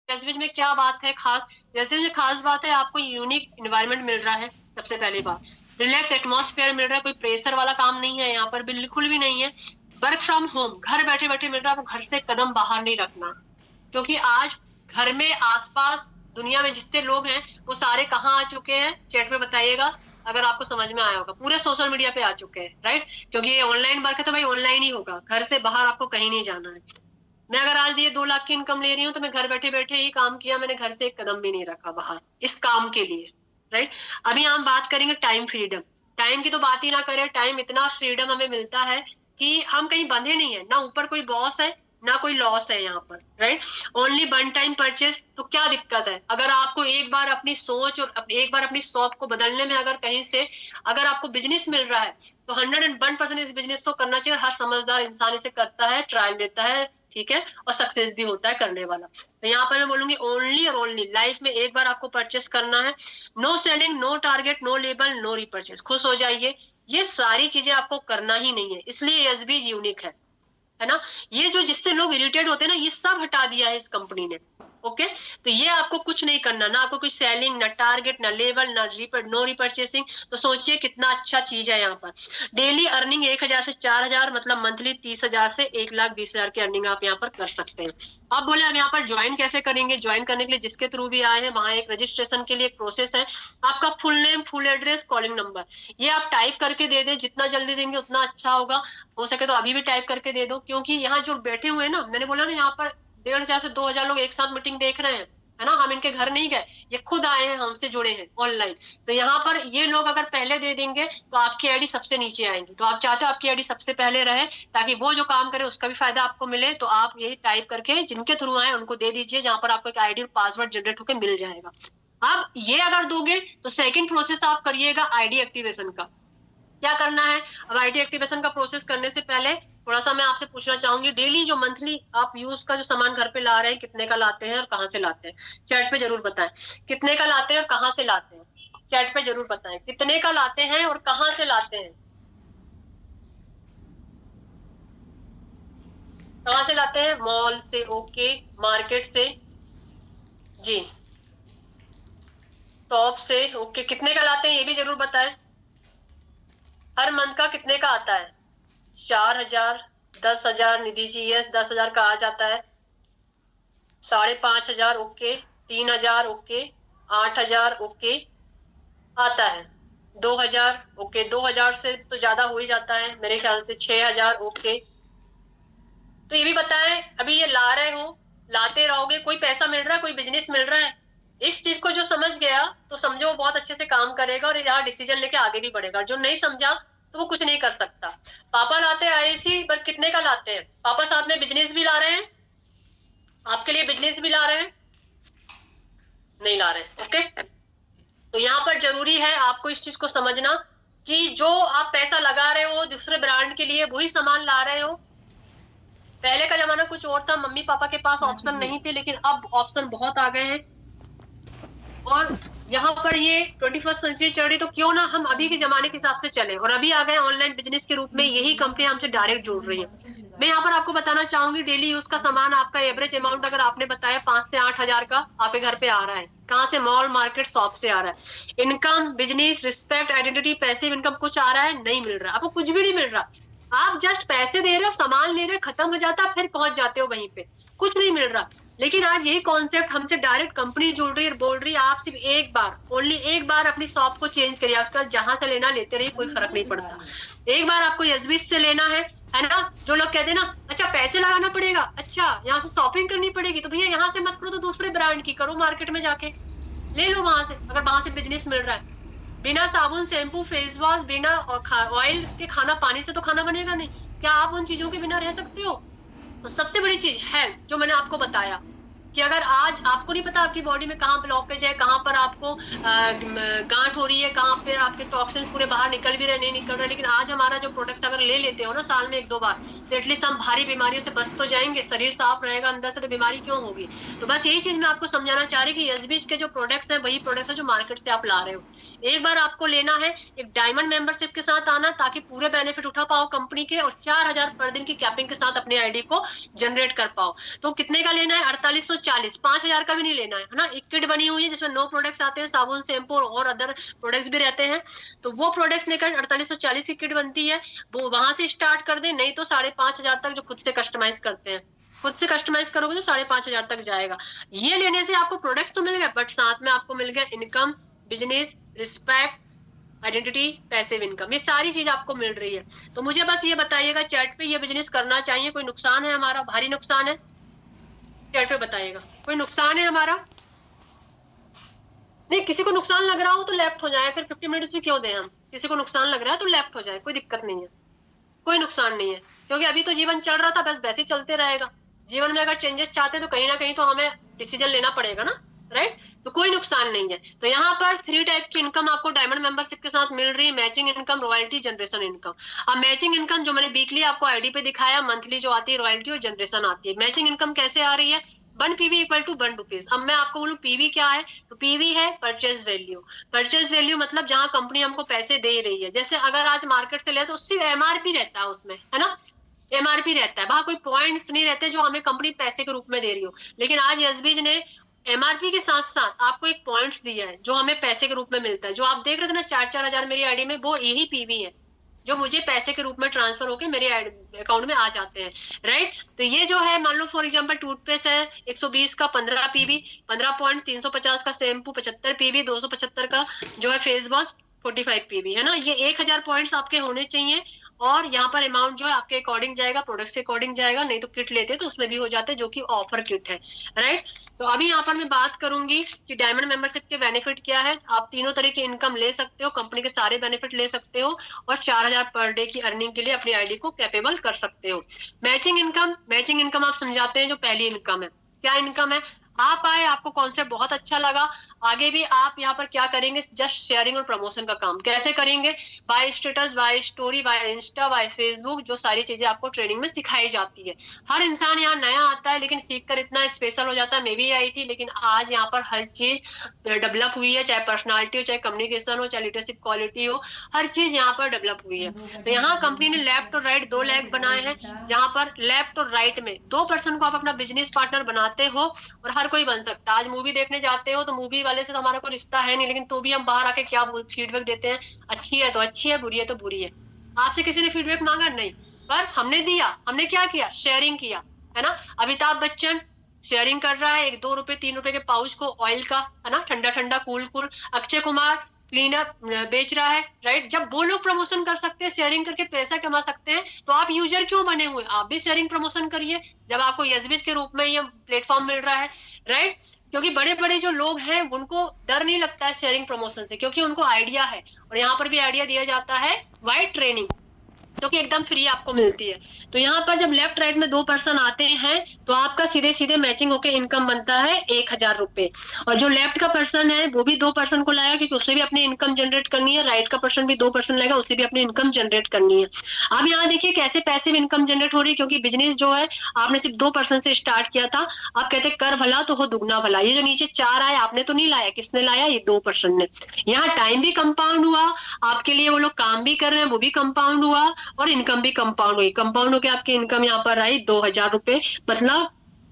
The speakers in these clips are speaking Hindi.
एसबीज में क्या बात है खास? एसबीज में खास बात है, आपको यूनिक एनवायरनमेंट मिल रहा है, सबसे पहली बात। रिलैक्स एटमॉस्फेयर मिल रहा है, कोई प्रेशर वाला काम नहीं है यहाँ पर, बिल्कुल भी नहीं है। वर्क फ्रॉम होम, घर बैठे बैठे मिल रहा है, आपको घर से कदम बाहर नहीं रखना। क्योंकि आज घर में आसपास दुनिया में जितने लोग हैं वो सारे कहाँ आ चुके हैं, चैट में बताइएगा अगर आपको समझ में आया होगा। पूरे सोशल मीडिया पे आ चुके हैं, राइट? क्योंकि ये ऑनलाइन वर्क है तो भाई ऑनलाइन ही होगा, घर से बाहर आपको कहीं नहीं जाना है। मैं अगर आज ये 2 लाख की इनकम ले रही हूँ तो मैं घर बैठे बैठे ही काम किया, मैंने घर से एक कदम भी नहीं रखा बाहर इस काम के लिए, राइट? अभी हम बात करेंगे टाइम फ्रीडम। टाइम की तो बात ही ना करें, टाइम इतना फ्रीडम हमें मिलता है कि हम कहीं बंधे नहीं है, ना ऊपर कोई बॉस है ना कोई लॉस है यहाँ पर, right? Only one time purchase. तो क्या दिक्कत है अगर आपको एक बार अपनी सोच और एक बार अपनी शॉप को बदलने में अगर कहीं से अगर आपको बिजनेस मिल रहा है तो 101% इस बिजनेस को करना चाहिए। हर समझदार इंसान इसे करता है, ट्रायल लेता है, ठीक है, और सक्सेस भी होता है करने वाला। तो यहाँ पर मैं बोलूंगी ओनली और ओनली लाइफ में एक बार आपको परचेस करना है। No selling, no target, no label, no repurchase. खुश हो जाइए, ये सारी चीजें आपको करना ही नहीं है, इसलिए एसबीज यूनिक है ना? ये जो जिससे लोग इरिटेट होते हैं ना, ये सब हटा दिया है इस कंपनी ने। ओके, तो ये आपको कुछ नहीं करना, ना आपको कोई सेलिंग, ना टारगेट, ना लेवल, ना नो रिपर्चेसिंग। तो सोचिए कितना अच्छा चीज है यहाँ पर। डेली अर्निंग 1,000 से 4,000, मतलब मंथली 30,000 से 1,20,000 की अर्निंग आप यहाँ पर कर सकते हैं। आप बोले हम यहाँ पर ज्वाइन कैसे करेंगे? ज्वाइन करने के लिए जिसके थ्रू भी आए हैं वहां एक रजिस्ट्रेशन के लिए एक प्रोसेस है। आपका full name, full address, calling number, ये आप टाइप करके दे दें, जितना जल्दी देंगे उतना अच्छा होगा। हो सके तो अभी भी टाइप करके दे दो, क्योंकि यहाँ जो बैठे हुए हैं ना, मैंने बोला ना यहाँ पर 1,500 से 2,000 लोग एक साथ मीटिंग देख रहे हैं, है ना? हम इनके घर नहीं गए, ये खुद आए हैं, हमसे जुड़े हैं ऑनलाइन। तो यहाँ पर ये लोग अगर पहले दे देंगे तो आपकी आईडी सबसे नीचे आएंगी। तो आप चाहते हो आपकी आईडी सबसे पहले रहे, ताकि वो जो काम करे उसका भी फायदा आपको मिले। तो आप यही टाइप करके जिनके थ्रू आए उनको दे दीजिए, जहां पर आपको एक आईडी और पासवर्ड जनरेट होकर मिल जाएगा। आप ये अगर दोगे तो सेकंड प्रोसेस आप करिएगा आईडी एक्टिवेशन का। क्या करना है? अब आईडी एक्टिवेशन का प्रोसेस करने से पहले थोड़ा सा मैं आपसे पूछना चाहूंगी, डेली जो मंथली आप यूज का जो सामान घर पे ला रहे हैं, कितने का लाते हैं और कहाँ से लाते हैं? चैट पे जरूर बताएं कितने का लाते हैं और कहाँ से लाते हैं। चैट पे जरूर बताएं कितने का लाते हैं और कहाँ से लाते हैं। कहाँ से लाते हैं? मॉल से, ओके। मार्केट से, जी। शॉप से, ओके। कितने का लाते हैं ये भी जरूर बताएं। हर मंथ का कितने का आता है? 4,000, 10,000, निधि जी यस, 10,000 का आ जाता है। 5,500, ओके। 3,000, ओके। 8,000, ओके, आता है। 2,000, ओके। 2,000 से तो ज्यादा हो ही जाता है मेरे ख्याल से। 6,000, ओके। तो ये भी बताएं, अभी ये ला रहे हो, लाते रहोगे, कोई पैसा मिल रहा है, कोई बिजनेस मिल रहा है? इस चीज को जो समझ गया तो समझो वो बहुत अच्छे से काम करेगा और यहाँ डिसीजन लेके आगे भी बढ़ेगा। जो नहीं समझा तो वो कुछ नहीं कर सकता। पापा लाते हैं आईसी, पर कितने का लाते हैं? पापा साथ में बिजनेस भी ला रहे हैं, आपके लिए बिजनेस भी ला रहे हैं? नहीं ला रहे, ओके। तो यहाँ पर जरूरी है आपको इस चीज को समझना कि जो आप पैसा लगा रहे हो दूसरे ब्रांड के लिए, वही सामान ला रहे हो। पहले का जमाना कुछ और था, मम्मी पापा के पास ऑप्शन नहीं थे, लेकिन अब ऑप्शन बहुत आ गए हैं। और यहाँ पर ये 21st सेंचुरी चल रही, तो क्यों ना हम अभी के जमाने के हिसाब से चले। और अभी आ गए ऑनलाइन बिजनेस के रूप में, यही कंपनी हमसे डायरेक्ट जुड़ रही है। मैं यहाँ पर आपको बताना चाहूंगी, डेली यूज का सामान आपका एवरेज अमाउंट अगर आपने बताया 5 से 8,000 का आपके घर पे आ रहा है, कहाँ से? मॉल, मार्केट, शॉप से आ रहा है। Income, business, respect, identity, passive income कुछ आ रहा है? नहीं मिल रहा, आपको कुछ भी नहीं मिल रहा। आप जस्ट पैसे दे रहे हो, सामान ले रहे हो, खत्म हो जाता, फिर पहुंच जाते हो वहीं पे, कुछ नहीं मिल रहा। लेकिन आज यही कॉन्सेप्ट हमसे डायरेक्ट कंपनी जुड़ रही है, बोल रही है आप सिर्फ एक बार, ओनली एक बार अपनी शॉप को चेंज करिए, उसका जहां से लेना लेते रहिए, कोई फर्क नहीं पड़ता। एक बार आपको एसबीएस से लेना है ना? जो लोग कहते हैं ना, अच्छा पैसे लगाना पड़ेगा, अच्छा यहाँ से शॉपिंग करनी पड़ेगी, तो भैया यहाँ से मत करो तो दूसरे ब्रांड की करो, मार्केट में जाके ले लो वहां से, अगर वहां से बिजनेस मिल रहा है। बिना साबुन, शैम्पू, फेस वॉश, बिना ऑयल के खाना, पानी से तो खाना बनेगा नहीं। क्या आप उन चीजों के बिना रह सकते हो? तो सबसे बड़ी चीज हेल्थ, जो मैंने आपको बताया कि अगर आज आपको नहीं पता आपकी बॉडी में कहाँ ब्लॉकेज है, कहाँ पर आपको गांठ हो रही है, कहाँ पर आपके टॉक्सिन्स पूरे बाहर निकल भी रहे, नहीं निकल रहे, लेकिन आज हमारा जो प्रोडक्ट्स अगर ले लेते हो ना साल में 1-2 बार, तो एटलीस्ट हम भारी बीमारियों से बच तो जाएंगे। शरीर साफ रहेगा अंदर से तो बीमारी क्यों होगी? तो बस यही चीज मैं आपको समझाना चाह रही कि एसबीज के जो प्रोडक्ट्स है वही प्रोडक्ट्स है जो मार्केट से आप ला रहे हो। एक बार आपको लेना है, एक डायमंड मेंबरशिप के साथ आना, ताकि पूरे बेनिफिट उठा पाओ कंपनी के, और 4,000 पर दिन की कैपिंग के साथ अपनी आईडी को जनरेट कर पाओ। तो कितने का लेना है? 4840, 5000 का भी नहीं लेना है ना। एक किट बनी हुई है जिसमें 9 प्रोडक्ट्स आते हैं, साबुन, शैम्पू और अदर प्रोडक्ट्स भी रहते हैं। तो वो प्रोडक्ट्स लेकर 4840 की किट बनती है, वो वहां से स्टार्ट कर दे, नहीं तो 5500 तक जो खुद से कस्टमाइज करते हैं। खुद से कस्टमाइज करोगे तो 5500 तक जाएगा। ये लेने से आपको प्रोडक्ट्स तो मिल गए, बट साथ में आपको मिल गया income, business, respect, identity, passive income, ये सारी चीज आपको मिल रही है। तो मुझे बस ये बताइएगा चैट पे, ये बिजनेस करना चाहिए, कोई नुकसान है हमारा, भारी नुकसान है? चैट पे बताइएगा, कोई नुकसान है हमारा? नहीं, किसी को नुकसान लग रहा हो तो लेफ्ट हो जाए, फिर 50 मिनट्स भी क्यों दें हम। किसी को नुकसान लग रहा है तो लेफ्ट हो जाए, कोई दिक्कत नहीं है, कोई नुकसान नहीं है, क्योंकि अभी तो जीवन चल रहा था, बस वैसे ही चलते रहेगा। जीवन में अगर चेंजेस चाहते हैं तो कहीं ना कहीं तो हमें डिसीजन लेना पड़ेगा ना, राइट। तो कोई नुकसान नहीं है। तो यहाँ पर 3 टाइप की इनकम आपको डायमंड मेंबरशिप के साथ मिल रही है, matching income, royalty, generation income. अब मैचिंग इनकम जो मैंने वीकली आपको आईडी पे दिखाया, मंथली जो आती है रॉयल्टी और जनरेशन आती है। मैचिंग इनकम कैसे आ रही है? 1 पीवी इक्वल टू 1 रुपीज। अब मैं आपको बोलूं पीवी क्या है, तो पीवी है परचेज वैल्यू। परचेज वैल्यू मतलब जहां कंपनी हमको पैसे दे रही है। जैसे अगर आज मार्केट से ले तो सिर्फ एमआरपी रहता है उसमें, है ना, एमआरपी रहता है, वहां कोई पॉइंट्स नहीं रहते जो हमें कंपनी पैसे के रूप में दे रही हो। लेकिन आज एसबीज ने एमआरपी के साथ साथ आपको एक पॉइंट्स दिया है जो हमें पैसे के रूप में मिलता है। जो आप देख रहे थे ना 4-4 हजार मेरी आईडी में, वो यही पीवी है जो मुझे पैसे के रूप में ट्रांसफर होके मेरे अकाउंट में आ जाते हैं, राइट। तो ये जो है, मान लो फॉर एग्जांपल टूथपेस्ट है 120 का 15 पीवी, 15 पॉइंट, 350 का शैम्पू, 75 पीवी, 275 का जो है फेस वॉश, 45 पीवी, है ना। ये 1000 पॉइंट्स आपके होने चाहिए। और यहाँ पर अमाउंट जो है आपके अकॉर्डिंग जाएगा, प्रोडक्ट से अकॉर्डिंग जाएगा, नहीं तो किट लेते तो उसमें भी हो जाते जो कि ऑफर किट है, राइट। तो अभी यहाँ पर मैं बात करूंगी कि डायमंड मेंबरशिप के बेनिफिट क्या है। आप तीनों तरह की इनकम ले सकते हो, कंपनी के सारे बेनिफिट ले सकते हो, और 4000 पर डे की अर्निंग के लिए अपनी आईडी को कैपेबल कर सकते हो। मैचिंग इनकम, मैचिंग इनकम आप समझाते हैं जो पहली इनकम है। क्या इनकम है? आप आए, आपको कॉन्सेप्ट बहुत अच्छा लगा, आगे भी आप यहाँ पर क्या करेंगे, जस्ट शेयरिंग और प्रमोशन का काम कैसे करेंगे, by status, by story, by Insta, by Facebook, जो सारी चीजें आपको ट्रेनिंग में सिखाई जाती है। हर इंसान यहाँ नया आता है लेकिन सीखकर इतना स्पेशल हो जाता है। मैं भी आई थी, लेकिन आज यहाँ पर हर चीज डेवलप हुई है, चाहे पर्सनालिटी हो, चाहे कम्युनिकेशन हो, चाहे लीडरशिप क्वालिटी हो, हर चीज यहाँ पर डेवलप हुई है। तो यहाँ कंपनी ने लेफ्ट और राइट 2 लेग बनाए हैं, जहाँ पर लेफ्ट और राइट में 2 पर्सन को आप अपना बिजनेस पार्टनर बनाते हो, और हर कोई बन सकता है। आज मूवी देखने जाते हो तो मूवी वाले से तो हमारा कोई रिश्ता है नहीं, लेकिन तो भी हम बाहर आके क्या फीडबैक देते हैं, अच्छी है तो अच्छी है, बुरी है तो बुरी है। आपसे किसी ने फीडबैक मांगा? नहीं, पर हमने दिया। हमने क्या किया? शेयरिंग किया, है ना। अमिताभ बच्चन शेयरिंग कर रहा है 1-2 रुपए 3 रुपए के पाउच को ऑयल का, है ना, ठंडा ठंडा cool cool. Akshay Kumar cleanup बेच रहा है, राइट। जब वो लोग प्रमोशन कर सकते हैं, शेयरिंग करके पैसा कमा सकते हैं, तो आप यूजर क्यों बने हुए? आप भी शेयरिंग प्रमोशन करिए, जब आपको एसबीएस के रूप में ये प्लेटफॉर्म मिल रहा है, राइट। क्योंकि बड़े बड़े जो लोग हैं उनको डर नहीं लगता है शेयरिंग प्रमोशन से, क्योंकि उनको आइडिया है। और यहाँ पर भी आइडिया दिया जाता है, वाइड ट्रेनिंग जो कि एकदम फ्री आपको मिलती है। तो यहाँ पर जब लेफ्ट राइट में 2 पर्सन आते हैं तो आपका सीधे सीधे मैचिंग होकर इनकम बनता है 1000 रुपए। और जो लेफ्ट का पर्सन है वो भी 2 पर्सन को लाया, क्योंकि उसे भी अपनी इनकम जनरेट करनी है। राइट का पर्सन भी 2 पर्सन लाएगा, उसे भी अपनी इनकम जनरेट करनी है। अब यहाँ देखिए कैसे पैसिव इनकम जनरेट हो रही है, क्योंकि बिजनेस जो है आपने सिर्फ 2 पर्सन से स्टार्ट किया था। आप कहते कर भला तो हो दुगना भला। ये जो नीचे 4 आए आपने तो नहीं लाया, किसने लाया? ये 2 पर्सन ने। यहाँ टाइम भी कंपाउंड हुआ आपके लिए, वो लोग काम भी कर रहे हैं, वो भी कंपाउंड हुआ, और इनकम भी कंपाउंड हुई। कंपाउंड होकर आपकी इनकम यहाँ पर आई 2000 रुपए, मतलब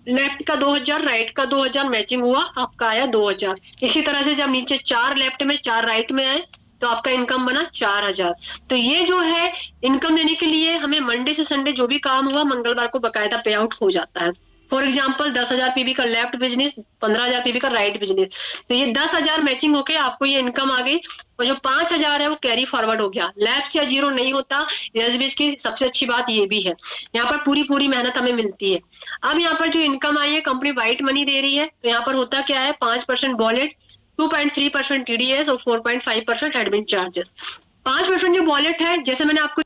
लेफ्ट का 2000, राइट का 2000, मैचिंग हुआ, आपका आया 2000। इसी तरह से जब नीचे 4 लेफ्ट में 4 राइट में आए तो आपका इनकम बना 4000। तो ये जो है इनकम लेने के लिए हमें मंडे से संडे जो भी काम हुआ मंगलवार को बकायदा पे आउट हो जाता है। फॉर एग्जाम्पल 10,000 पीवी का लेफ्ट बिजनेस, 15,000 पीवी का राइट बिजनेस, तो ये 10,000 मैचिंग होके आपको ये इनकम आ गई। और जो 5,000 है वो कैरी फॉरवर्ड हो गया, लैप्स या जीरो नहीं होता। एसबीएस की सबसे अच्छी बात ये भी है, यहाँ पर पूरी पूरी मेहनत हमें मिलती है। अब यहाँ पर जो इनकम आई है कंपनी व्हाइट मनी दे रही है, तो यहाँ पर होता क्या है 5% वॉलेट, 2.3% टीडीएस और 4.5% एडमिन चार्जेस। 5% जो वॉलेट है, जैसे मैंने आपको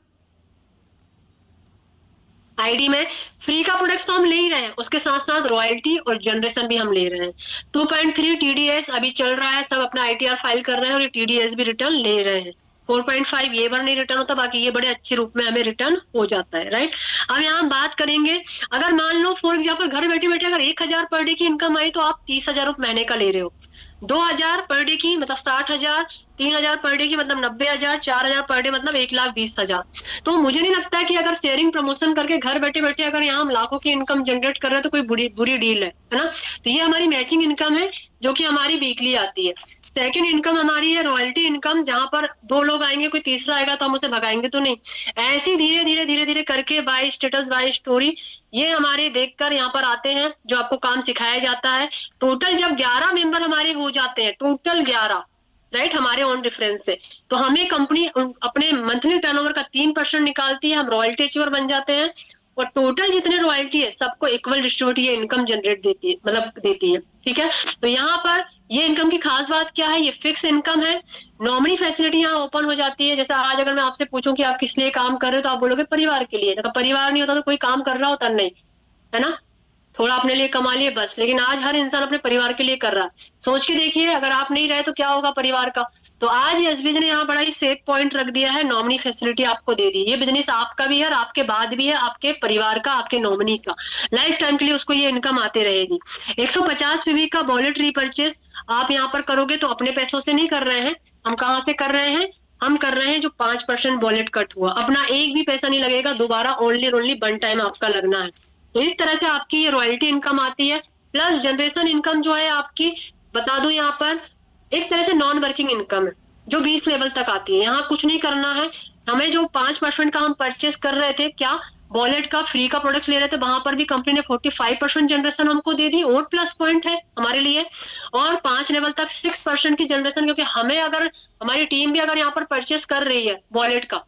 आईडी में फ्री का प्रोडक्ट्स तो हम ले ही रहे हैं, उसके साथ साथ रॉयल्टी और जनरेशन भी हम ले रहे हैं। 2.3 टीडीएस अभी चल रहा है, सब अपना आईटीआर फाइल कर रहे हैं और ये टीडीएस भी रिटर्न ले रहे हैं। 4.5 ये बार नहीं रिटर्न होता, बाकी ये बड़े अच्छे रूप में हमें रिटर्न हो जाता है, राइट। अब यहाँ हम बात करेंगे, अगर मान लो फॉर एग्जाम्पल घर बैठे बैठे अगर 1000 पर डे की इनकम आई तो आप 30,000 रुपए महीने का ले रहे हो। 2000 पर डे की मतलब 60,000, 3000 पर डे की मतलब 90,000, 4000 पर डे मतलब 1,20,000। तो मुझे नहीं लगता है कि अगर शेयरिंग प्रमोशन करके घर बैठे बैठे अगर यहाँ हम लाखों की इनकम जनरेट कर रहे हैं तो कोई बुरी बुरी डील है ना। तो ये हमारी मैचिंग इनकम है जो कि हमारी वीकली आती है। सेकंड इनकम हमारी है रॉयल्टी इनकम, जहां पर दो लोग आएंगे कोई तीसरा आएगा तो हम उसे भगाएंगे तो नहीं। ऐसी धीरे धीरे धीरे धीरे करके बाय स्टेटस बाय स्टोरी ये हमारे देखकर यहाँ पर आते हैं जो आपको काम सिखाया जाता है। टोटल जब 11 मेंबर हमारे हो जाते हैं, टोटल 11, राइट, हमारे ओन डिफरेंस से, तो हमें कंपनी अपने मंथली टर्नओवर का 3% निकालती है, हम रॉयल्टी अचीवर बन जाते हैं। और टोटल जितने रॉयल्टी है सबको इक्वल डिस्ट्रीब्यूट ये इनकम जनरेट देती है, मतलब देती है। ठीक है, तो यहाँ पर ये इनकम की खास बात क्या है, ये फिक्स इनकम है। नॉमिनी फैसिलिटी यहाँ ओपन हो जाती है। जैसे आज अगर मैं आपसे पूछूं कि आप किस लिए काम कर रहे हो तो आप बोलोगे परिवार के लिए। तो परिवार नहीं होता तो कोई काम कर रहा होता नहीं, है ना। थोड़ा अपने लिए कमा लिए बस, लेकिन आज हर इंसान अपने परिवार के लिए कर रहा है। सोच के देखिए अगर आप नहीं रहे तो क्या होगा परिवार का। तो आज एसबीजी ने यहाँ बड़ा ही सेफ पॉइंट रख दिया है, नॉमिनी फैसिलिटी आपको दे दी। ये बिजनेस आपका भी है और आपके बाद भी है, आपके परिवार का, आपके नॉमिनी का, लाइफ टाइम के लिए उसको ये इनकम आते रहेगी। 150 पीवी का वॉलेट रीपर्चेस आप यहाँ पर करोगे तो अपने पैसों से नहीं कर रहे हैं, हम कहाँ से कर रहे हैं, हम कर रहे हैं जो 5% वॉलेट कट हुआ, अपना एक भी पैसा नहीं लगेगा दोबारा, ओनली ओनली वन टाइम आपका लगना है। तो इस तरह से आपकी ये रॉयल्टी इनकम आती है। प्लस जनरेशन इनकम जो है आपकी, बता दूं यहाँ पर, एक तरह से नॉन वर्किंग इनकम है जो 20 लेवल तक आती है। यहाँ कुछ नहीं करना है हमें। जो 5% का हम परचेस कर रहे थे, क्या वॉलेट का फ्री का प्रोडक्ट ले रहे थे, वहां पर भी कंपनी ने 45% जनरेशन हमको दे दी, और प्लस पॉइंट है हमारे लिए। और 5 लेवल तक 6% की जनरेशन, क्योंकि हमें अगर हमारी टीम भी अगर यहाँ पर परचेस कर रही है वॉलेट का,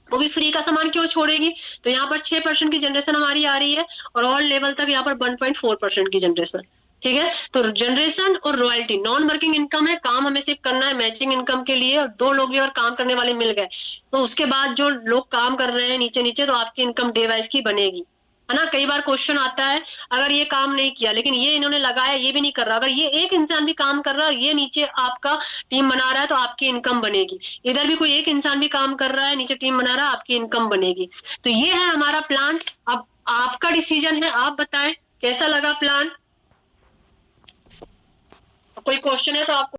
वो भी फ्री का सामान क्यों छोड़ेगी। तो यहाँ पर 6% की जनरेशन हमारी आ रही है, और ऑल लेवल तक यहाँ पर 1.4% की जनरेशन। ठीक है, तो जनरेशन और रॉयल्टी नॉन वर्किंग इनकम है। काम हमें सिर्फ करना है मैचिंग इनकम के लिए, और दो लोग भी अगर काम करने वाले मिल गए तो उसके बाद जो लोग काम कर रहे हैं नीचे नीचे, तो आपकी इनकम डे वाइज की बनेगी, है ना। कई बार क्वेश्चन आता है अगर ये काम नहीं किया लेकिन ये इन्होंने लगाया ये भी नहीं कर रहा, अगर ये एक इंसान भी काम कर रहा है और ये नीचे आपका टीम बना रहा है तो आपकी इनकम बनेगी। इधर भी कोई एक इंसान भी काम कर रहा है नीचे टीम बना रहा है, आपकी इनकम बनेगी। तो ये है हमारा प्लान। अब आपका डिसीजन है, आप बताएं कैसा लगा प्लान। कोई क्वेश्चन है तो आप